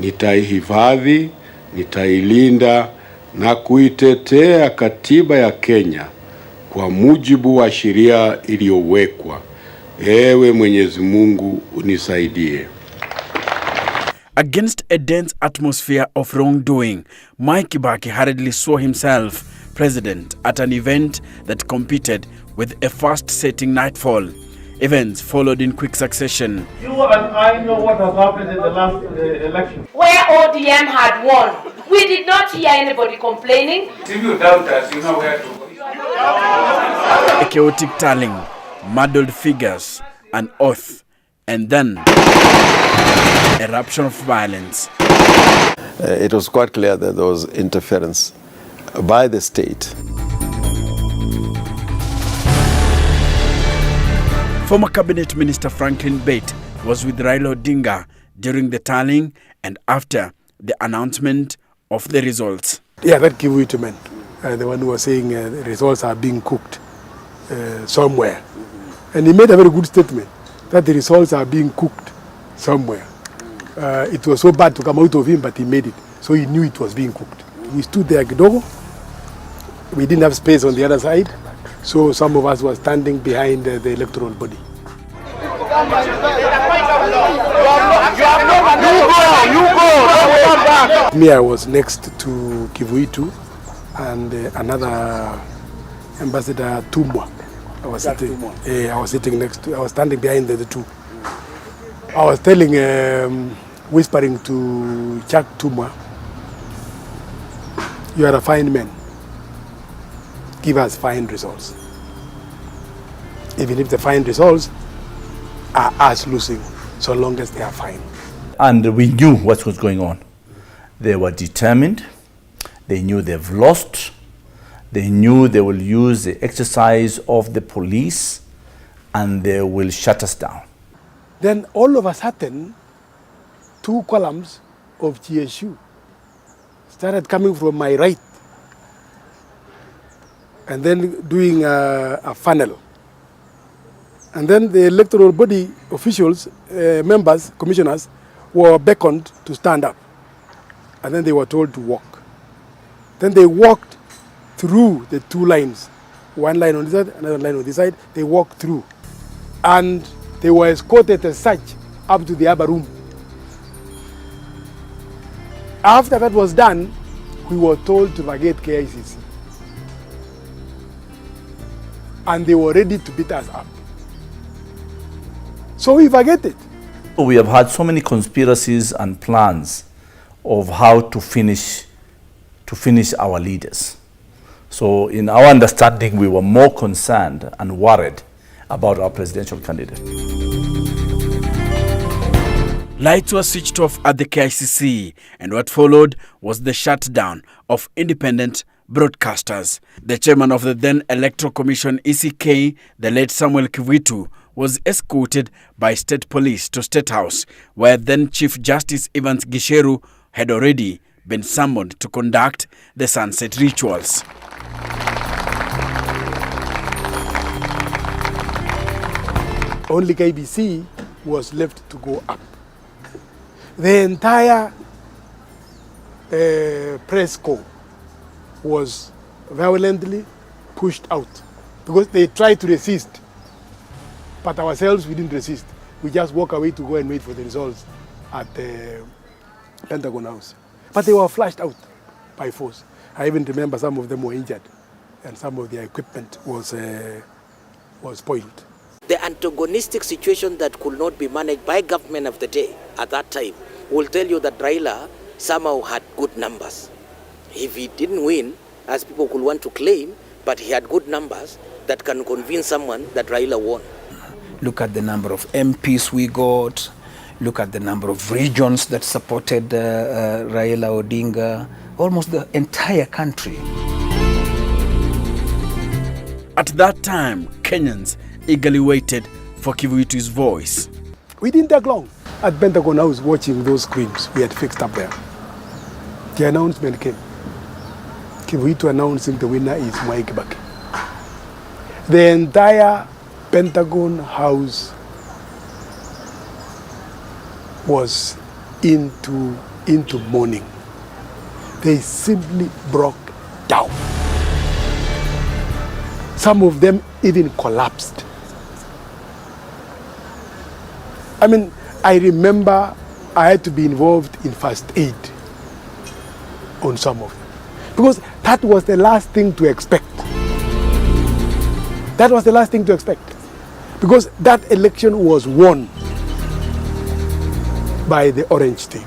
nitaihifadhi, nitailinda na kuitetea katiba ya Kenya kwa mujibu wa sheria iliyowekwa. Ewe Mwenyezi Mungu unisaidie. Against a dense atmosphere of wrongdoing, Mwai Kibaki hurriedly swore himself president at an event that competed with a fast-setting nightfall. Events followed in quick succession. You and I know what has happened in the last election. Where ODM had won, we did not hear anybody complaining. If you doubt us, you know where to go. A chaotic tallying, muddled figures, an oath, and then eruption of violence. It was quite clear that there was interference by the state. Former Cabinet Minister Franklin Bate was with Raila Odinga during the tallying and after the announcement of the results. Yeah, that Kivuitu man, the one who was saying the results are being cooked somewhere. And he made a very good statement that the results are being cooked somewhere. It was so bad to come out of him, but he made it. So he knew it was being cooked. We stood there kidogo. We didn't have space on the other side. So some of us were standing behind the electoral body. Me, I was next to Kivuitu and another Ambassador Tumwa. I was sitting next to, I was standing behind the two. I was telling, whispering to Chuck Tumwa, you are a fine man. Give us fine results. Even if the fine results are us losing, so long as they are fine. And we knew what was going on. They were determined. They knew they've lost. They knew they will use the exercise of the police and they will shut us down. Then all of a sudden, 2 columns of GSU started coming from my right and then doing a funnel. And then the electoral body officials, members, commissioners, were beckoned to stand up. And then they were told to walk. Then they walked through the 2 lines. One line on this side, another line on this side. They walked through. And they were escorted as such up to the upper room. After that was done, we were told to vacate KICC. And they were ready to beat us up. So we vacated. We have had so many conspiracies and plans of how to finish our leaders. So in our understanding, we were more concerned and worried about our presidential candidate. Lights were switched off at the KICC, and what followed was the shutdown of independent broadcasters. The chairman of the then Electoral Commission, ECK, the late Samuel Kivuitu, was escorted by state police to State House, where then Chief Justice Evans Gisheru had already been summoned to conduct the sunset rituals. Only KBC was left to go up. The entire press corps was violently pushed out because they tried to resist. But ourselves, we didn't resist. We just walk away to go and wait for the results at the Pentagon House. But they were flushed out by force. I even remember some of them were injured and some of their equipment was spoiled. The antagonistic situation that could not be managed by government of the day at that time will tell you that Raila somehow had good numbers. If he didn't win, as people could want to claim, but he had good numbers that can convince someone that Raila won. Look at the number of MPs we got. Look at the number of regions that supported Raila Odinga. Almost the entire country. At that time, Kenyans eagerly waited for Kivuitu's voice. We didn't take long. At Pentagon House, watching those screens we had fixed up there. The announcement came. Kivuitu announcing the winner is Mwai Kibaki. The entire Pentagon House was into into mourning. They simply broke down. Some of them even collapsed. I mean, I remember I had to be involved in first aid on some of them, because that was the last thing to expect. That was the last thing to expect, because that election was won by the orange team.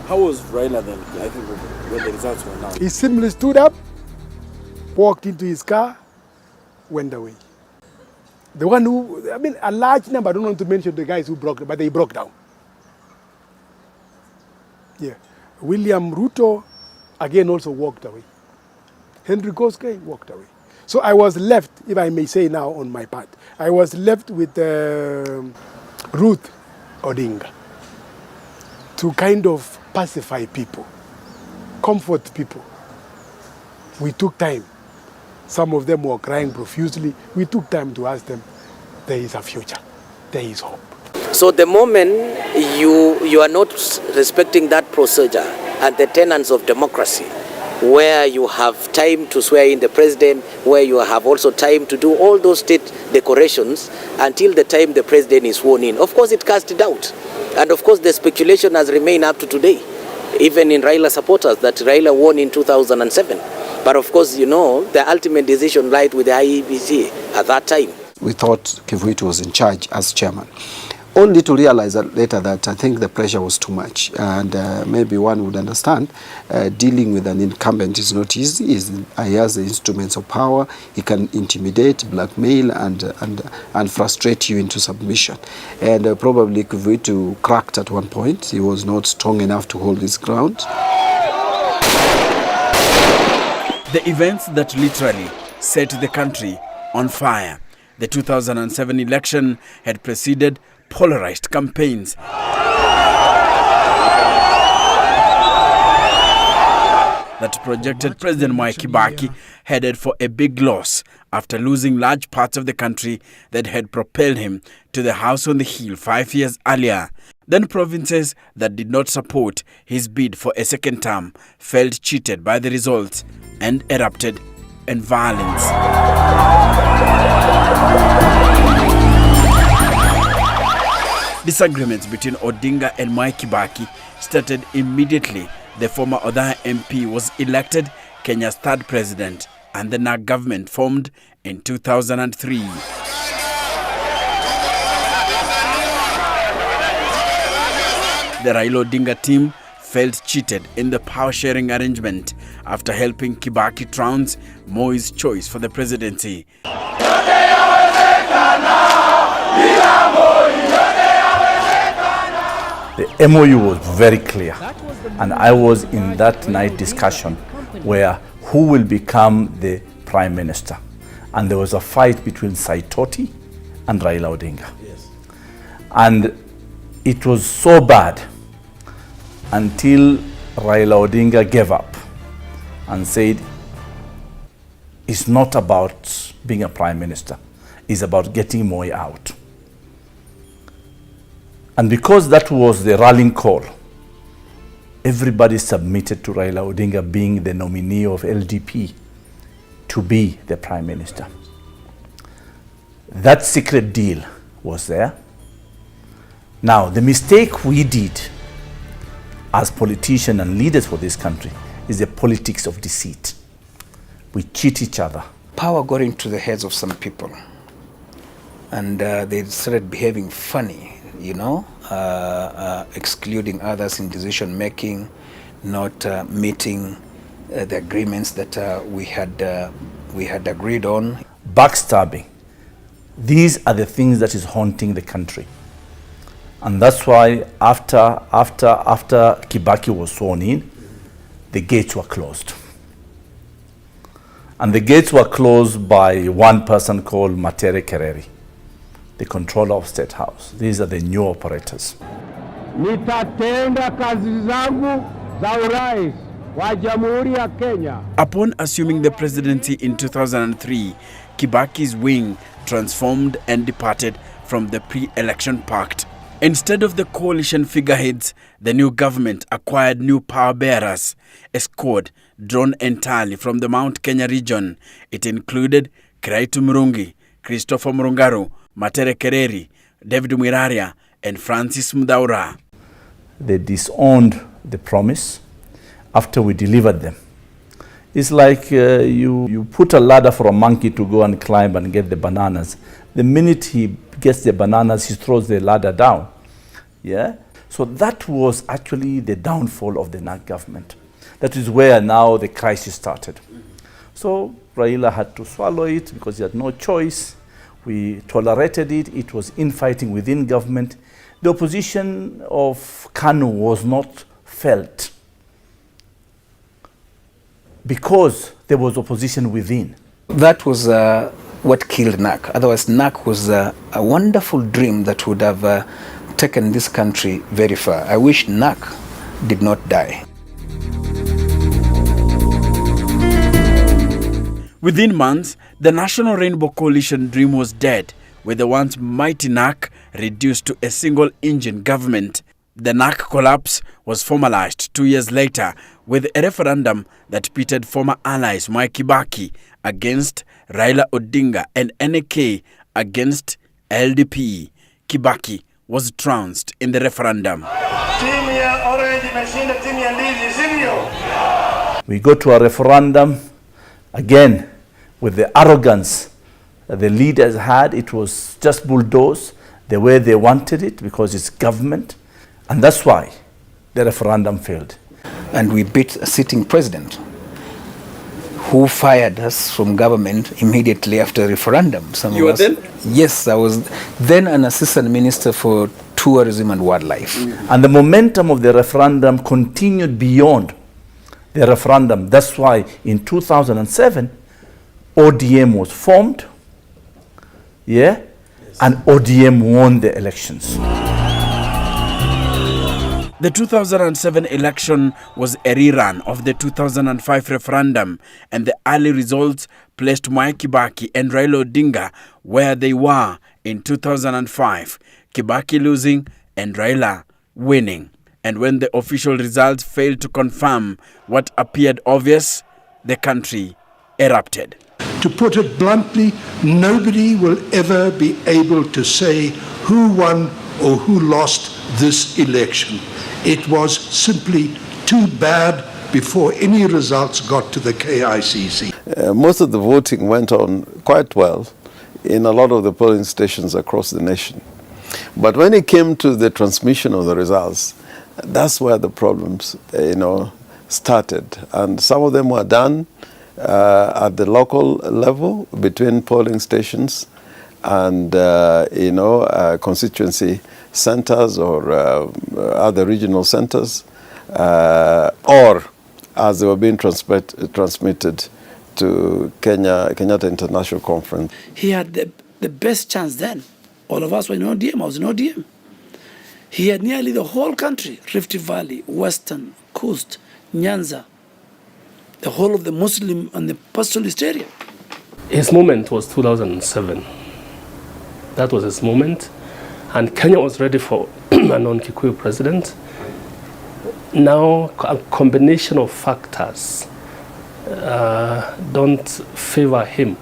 How was Raila then, I think, when the results were announced? He simply stood up, walked into his car, went away. The one who, I mean, a large number, I don't want to mention the guys who broke, but they broke down. Yeah. William Ruto, again, also walked away. Henry Koskei walked away. So I was left, if I may say now on my part, I was left with Ruth Odinga to kind of pacify people, comfort people. We took time. Some of them were crying profusely. We took time to ask them, there is a future, there is hope. So the moment you are not respecting that procedure and the tenets of democracy, where you have time to swear in the president, where you have also time to do all those state decorations until the time the president is sworn in, of course it casts doubt. And of course the speculation has remained up to today, even in Raila supporters, that Raila won in 2007. But of course, you know, the ultimate decision lied with the IEBC at that time. We thought Kivuitu was in charge as chairman, only to realize that later that I think the pressure was too much, and maybe one would understand dealing with an incumbent is not easy. He has the instruments of power. He can intimidate, blackmail, and frustrate you into submission. And probably Kivuitu cracked at one point. He was not strong enough to hold his ground. The events that literally set the country on fire. The 2007 election had preceded polarized campaigns that projected President Mwai Kibaki headed for a big loss after losing large parts of the country that had propelled him to the House on the Hill 5 years earlier. Then provinces that did not support his bid for a second term felt cheated by the results and erupted in violence. Disagreements between Odinga and Mwai Kibaki started immediately. The former Odinga MP was elected Kenya's third president, and the NAG government formed in 2003. The Raila Odinga team felt cheated in the power-sharing arrangement after helping Kibaki trounce Moi's choice for the presidency. The MOU was very clear, and I was in that night discussion where who will become the prime minister. And there was a fight between Saitoti and Raila Odinga. Yes. And it was so bad until Raila Odinga gave up and said, it's not about being a prime minister, it's about getting Moi out. And because that was the rallying call, everybody submitted to Raila Odinga being the nominee of LDP to be the prime minister. That secret deal was there. Now, the mistake we did as politicians and leaders for this country is the politics of deceit. We cheat each other. Power got into the heads of some people, and they started behaving funny, you know, excluding others in decision making, not meeting the agreements that we had agreed on. Backstabbing. These are the things that is haunting the country. And that's why after Kibaki was sworn in, the gates were closed. And the gates were closed by one person called Matere Kereri, the controller of State House. These are the new operators. Nitatenda kazi zangu za urais wa Jamhuri ya Kenya. Upon assuming the presidency in 2003, Kibaki's wing transformed and departed from the pre-election pact. Instead of the coalition figureheads, the new government acquired new power bearers, a squad drawn entirely from the Mount Kenya region. It included Kiraitu Murungi, Christopher Murungaru, Matere Kereri, David Mwiraria, and Francis Mdaura. They disowned the promise after we delivered them. It's like you put a ladder for a monkey to go and climb and get the bananas. The minute he gets the bananas, he throws the ladder down. Yeah? So that was actually the downfall of the NAC government. That is where now the crisis started. So Raila had to swallow it because he had no choice. We tolerated it. It was infighting within government. The opposition of KANU was not felt because there was opposition within. That was what killed NAC. Otherwise, NAC was a wonderful dream that would have taken this country very far. I wish NAC did not die. Within months, the National Rainbow Coalition dream was dead, with the once mighty NAC reduced to a single-engine government. The NAC collapse was formalized 2 years later with a referendum that pitted former allies Mwai Kibaki against Raila Odinga and NK against LDP. Kibaki was trounced in the referendum. We go to a referendum again with the arrogance that the leaders had. It was just bulldozed the way they wanted it because it's government. And that's why the referendum failed. And we beat a sitting president who fired us from government immediately after the referendum. You were then? Yes, I was then an assistant minister for tourism and wildlife. And the momentum of the referendum continued beyond the referendum. That's why in 2007, ODM was formed, yeah, and ODM won the elections. The 2007 election was a rerun of the 2005 referendum, and the early results placed Mwai Kibaki and Raila Odinga where they were in 2005, Kibaki losing and Raila winning. And when the official results failed to confirm what appeared obvious, the country erupted. To put it bluntly, nobody will ever be able to say who won or who lost this election. It was simply too bad before any results got to the KICC. Most of the voting went on quite well in a lot of the polling stations across the nation. But when it came to the transmission of the results, that's where the problems, started. And some of them were done at the local level between polling stations and, constituency centers or other regional centers, or as they were being transmitted to Kenyatta International Conference. He had the best chance then. All of us were in ODM. I was in ODM. He had nearly the whole country, Rift Valley, Western, Coast, Nyanza, the whole of the Muslim and the pastoralist area. His moment was 2007. That was his moment. And Kenya was ready for a non-Kikuyu president. Now, a combination of factors don't favor him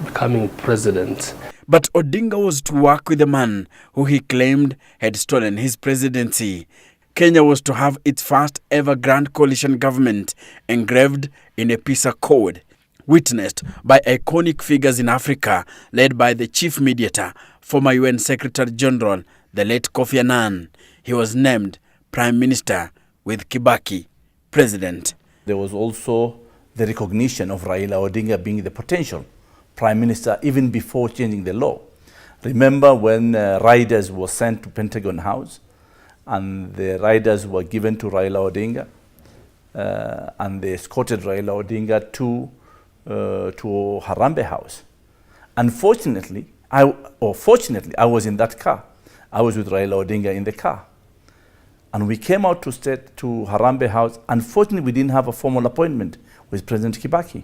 becoming president. But Odinga was to work with a man who he claimed had stolen his presidency. Kenya was to have its first ever grand coalition government engraved in a PISA code, witnessed by iconic figures in Africa, led by the chief mediator, former UN Secretary General, the late Kofi Annan. He was named Prime Minister with Kibaki President. There was also the recognition of Raila Odinga being the potential Prime Minister even before changing the law. Remember when riders were sent to Pentagon House and the riders were given to Raila Odinga and they escorted Raila Odinga to Harambee House. Unfortunately, fortunately, I was in that car. I was with Raila Odinga in the car. And we came out to Harambee House. Unfortunately, we didn't have a formal appointment with President Kibaki.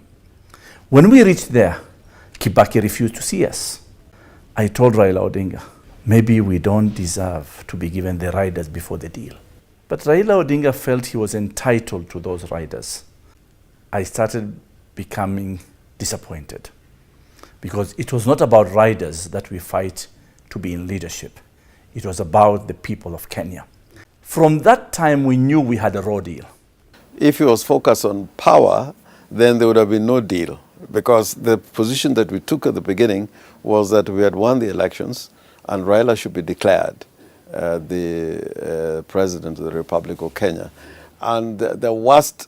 When we reached there, Kibaki refused to see us. I told Raila Odinga, maybe we don't deserve to be given the riders before the deal. But Raila Odinga felt he was entitled to those riders. I started becoming disappointed because it was not about riders that we fight to be in leadership. It was about the people of Kenya. From that time, we knew we had a raw deal. If he was focused on power, then there would have been no deal, because the position that we took at the beginning was that we had won the elections and Raila should be declared the president of the Republic of Kenya. And the worst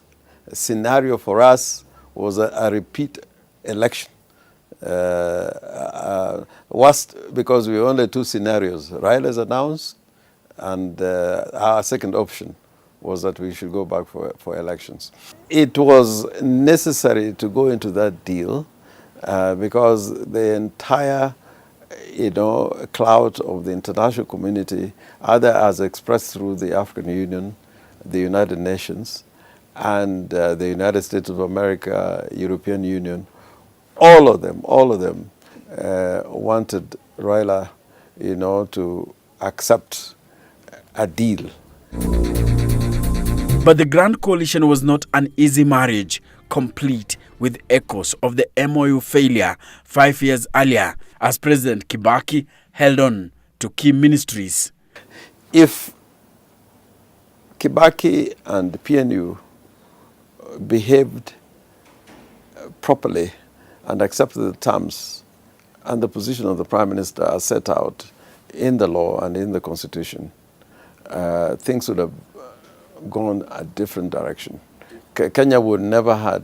scenario for us was a repeat election. Worst because we only two scenarios. Raila's announced, and our second option was that we should go back for elections. It was necessary to go into that deal because the entire clout of the international community, either as expressed through the African Union, the United Nations, and the United States of America, European Union, all of them wanted Raila, to accept a deal. But the Grand Coalition was not an easy marriage, complete with echoes of the MOU failure 5 years earlier, as President Kibaki held on to key ministries. If Kibaki and the PNU behaved properly and accepted the terms and the position of the Prime Minister as set out in the law and in the Constitution, things would have gone a different direction. Kenya would never had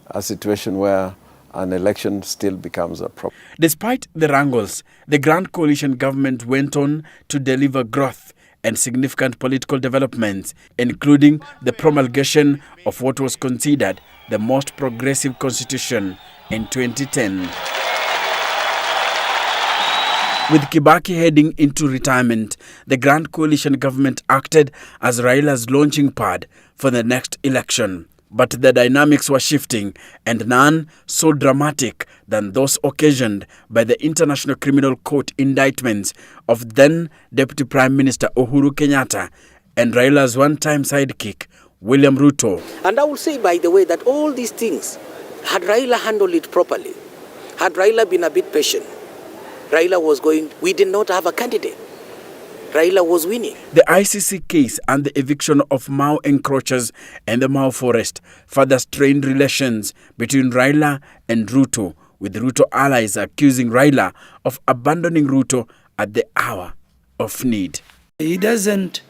a situation where an election still becomes a problem. Despite the wrangles, the Grand Coalition government went on to deliver growth and significant political developments, including the promulgation of what was considered the most progressive constitution in 2010. With Kibaki heading into retirement, the Grand Coalition government acted as Raila's launching pad for the next election. But the dynamics were shifting, and none so dramatic than those occasioned by the International Criminal Court indictments of then Deputy Prime Minister Uhuru Kenyatta and Raila's one-time sidekick, William Ruto. And I will say, by the way, that all these things, had Raila handled it properly, had Raila been a bit patient, we did not have a candidate. Raila was winning. The ICC case and the eviction of Mau encroachers and the Mau forest further strained relations between Raila and Ruto, with Ruto allies accusing Raila of abandoning Ruto at the hour of need. He doesn't,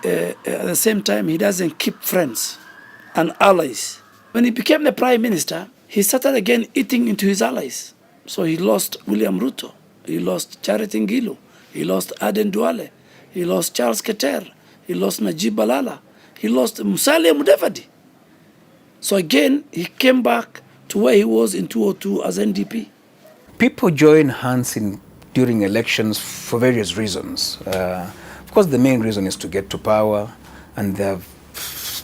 at the same time, he doesn't keep friends and allies. When he became the Prime Minister, he started again eating into his allies. So he lost William Ruto, he lost Charity Ngilu, he lost Aden Duale, he lost Charles Keter, he lost Najib Balala, he lost Musalia Mudavadi. So again, he came back to where he was in 2002 as NDP. People join hands during elections for various reasons. Of course, the main reason is to get to power, and there are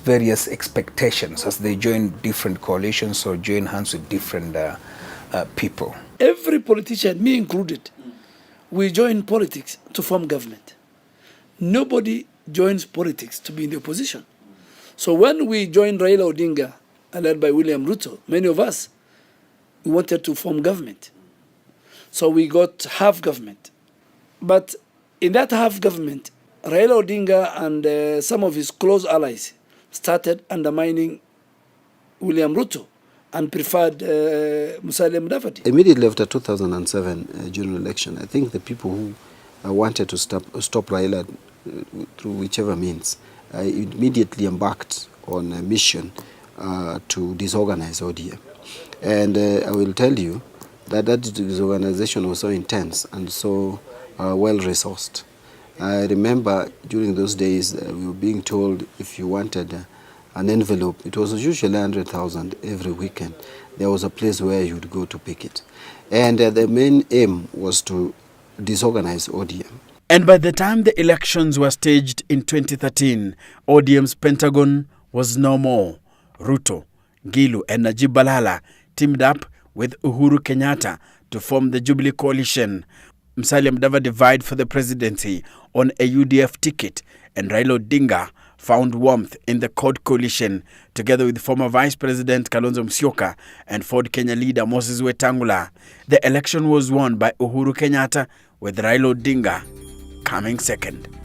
various expectations as they join different coalitions or join hands with different people. Every politician, me included, we join politics to form government. Nobody joins politics to be in the opposition. So when we joined Raila Odinga, led by William Ruto, many of us, we wanted to form government. So we got half government. But in that half government, Raila Odinga and some of his close allies started undermining William Ruto and preferred Musalia Mudavadi. Immediately after 2007 general election, I think the people who wanted to stop Raila through whichever means immediately embarked on a mission to disorganize ODM. And I will tell you that disorganization was so intense and so well-resourced. I remember during those days we were being told if you wanted an envelope, it was usually 100,000 every weekend. There was a place where you would go to pick it. And the main aim was to disorganize ODM. And by the time the elections were staged in 2013, ODM's Pentagon was no more. Ruto, Ngilu and Najib Balala teamed up with Uhuru Kenyatta to form the Jubilee Coalition. Musalia Mudavadi vied for the presidency on a UDF ticket, and Raila Odinga found warmth in the CORD coalition, together with former Vice President Kalonzo Musyoka and Ford Kenya leader Moses Wetangula. The election was won by Uhuru Kenyatta, with Raila Odinga coming second.